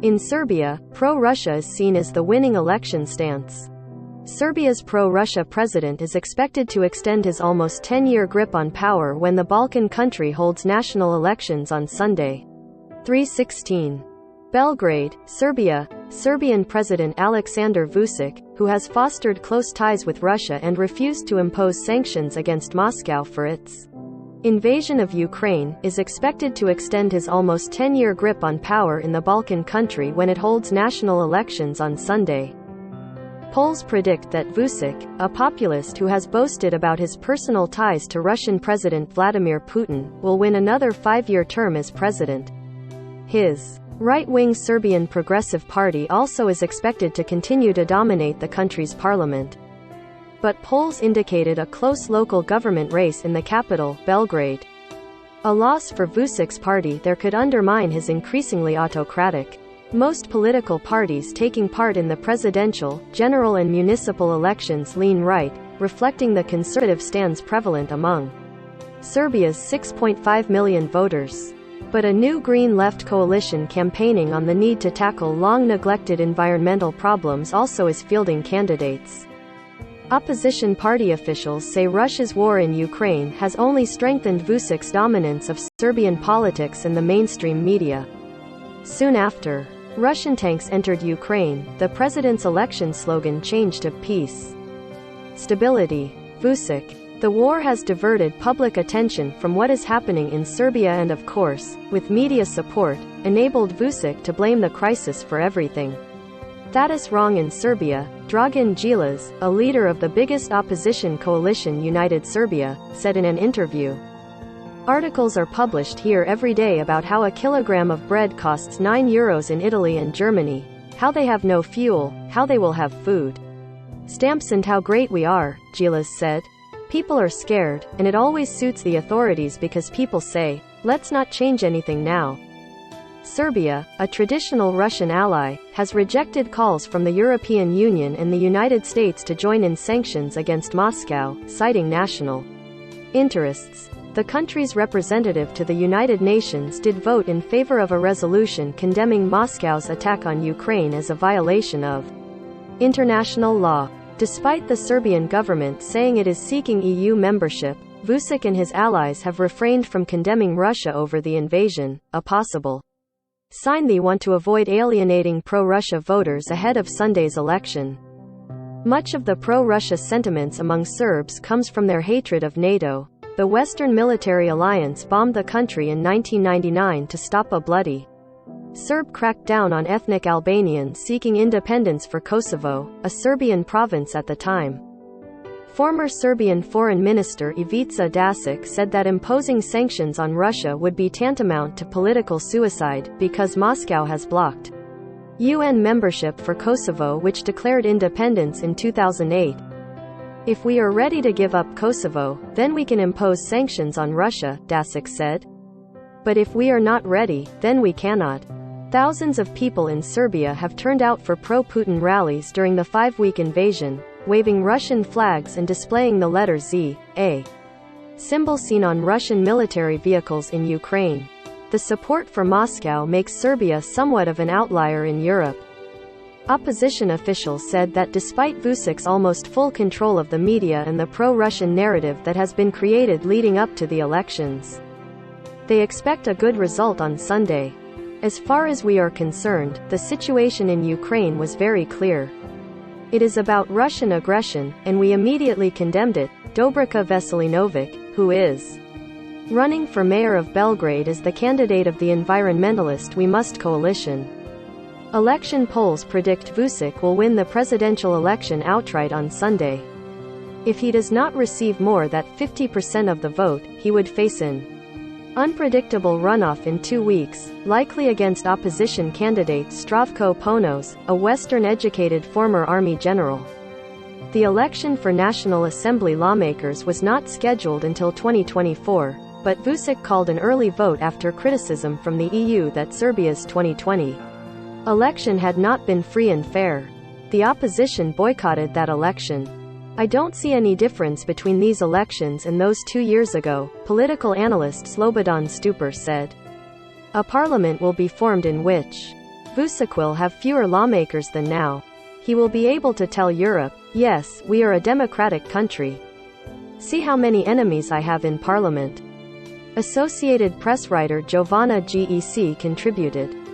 In Serbia, pro-Russia is seen as the winning election stance. Serbia's pro-Russia president is expected to extend his almost 10-year grip on power when the Balkan country holds national elections on Sunday. 3:16. Belgrade, Serbia. Serbian President Aleksandar Vučić, who has fostered close ties with Russia and refused to impose sanctions against Moscow for its invasion of Ukraine, is expected to extend his almost 10-year grip on power in the Balkan country when it holds national elections on Sunday. Polls predict that Vučić, a populist who has boasted about his personal ties to Russian President Vladimir Putin, will win another 5-year term as president. His right-wing Serbian Progressive Party also is expected to continue to dominate the country's parliament. But polls indicated a close local government race in the capital, Belgrade. A loss for Vučić's party there could undermine his increasingly autocratic. Most political parties taking part in the presidential, general and municipal elections lean right, reflecting the conservative stance prevalent among Serbia's 6.5 million voters. But a new Green Left coalition campaigning on the need to tackle long-neglected environmental problems also is fielding candidates. Opposition party officials say Russia's war in Ukraine has only strengthened Vučić's dominance of Serbian politics and the mainstream media. Soon after Russian tanks entered Ukraine, the president's election slogan changed to peace, stability, Vučić. The war has diverted public attention from what is happening in Serbia and of course, with media support, enabled Vučić to blame the crisis for everything that is wrong in Serbia. Dragan Đilas, a leader of the biggest opposition coalition United Serbia, said in an interview. Articles are published here every day about how a kilogram of bread costs €9 in Italy and Germany, how they have no fuel, how they will have food stamps and how great we are, Đilas said. People are scared, and it always suits the authorities because people say, let's not change anything now. Serbia, a traditional Russian ally, has rejected calls from the European Union and the United States to join in sanctions against Moscow, citing national interests. The country's representative to the United Nations did vote in favor of a resolution condemning Moscow's attack on Ukraine as a violation of international law. Despite the Serbian government saying it is seeking EU membership, Vučić and his allies have refrained from condemning Russia over the invasion, a possible sign they want to avoid alienating pro-Russia voters ahead of Sunday's election. Much of the pro-Russia sentiments among Serbs comes from their hatred of NATO. The Western military alliance bombed the country in 1999 to stop a bloody Serb crackdown on ethnic Albanians seeking independence for Kosovo, a Serbian province at the time. Former Serbian Foreign Minister Ivica Dačić said that imposing sanctions on Russia would be tantamount to political suicide, because Moscow has blocked UN membership for Kosovo, which declared independence in 2008. If we are ready to give up Kosovo, then we can impose sanctions on Russia, Dačić said. But if we are not ready, then we cannot. Thousands of people in Serbia have turned out for pro-Putin rallies during the 5-week invasion, waving Russian flags and displaying the letter Z, a symbol seen on Russian military vehicles in Ukraine. The support for Moscow makes Serbia somewhat of an outlier in Europe. Opposition officials said that despite Vučić's almost full control of the media and the pro-Russian narrative that has been created leading up to the elections, they expect a good result on Sunday. As far as we are concerned, the situation in Ukraine was very clear. It is about Russian aggression, and we immediately condemned it. Dobrica Veselinovic, who is running for mayor of Belgrade as the candidate of the environmentalist We Must coalition. Election polls predict Vučić will win the presidential election outright on Sunday. If he does not receive more than 50% of the vote, he would face an unpredictable runoff in 2 weeks, likely against opposition candidate Zdravko Ponos, a Western-educated former army general. The election for National Assembly lawmakers was not scheduled until 2024, but Vučić called an early vote after criticism from the EU that Serbia's 2020 election had not been free and fair. The opposition boycotted that election. I don't see any difference between these elections and those 2 years ago, political analyst Slobodan Stupar said. A parliament will be formed in which Vučić will have fewer lawmakers than now. He will be able to tell Europe, yes, we are a democratic country. See how many enemies I have in parliament. Associated Press writer Giovanna Gec contributed.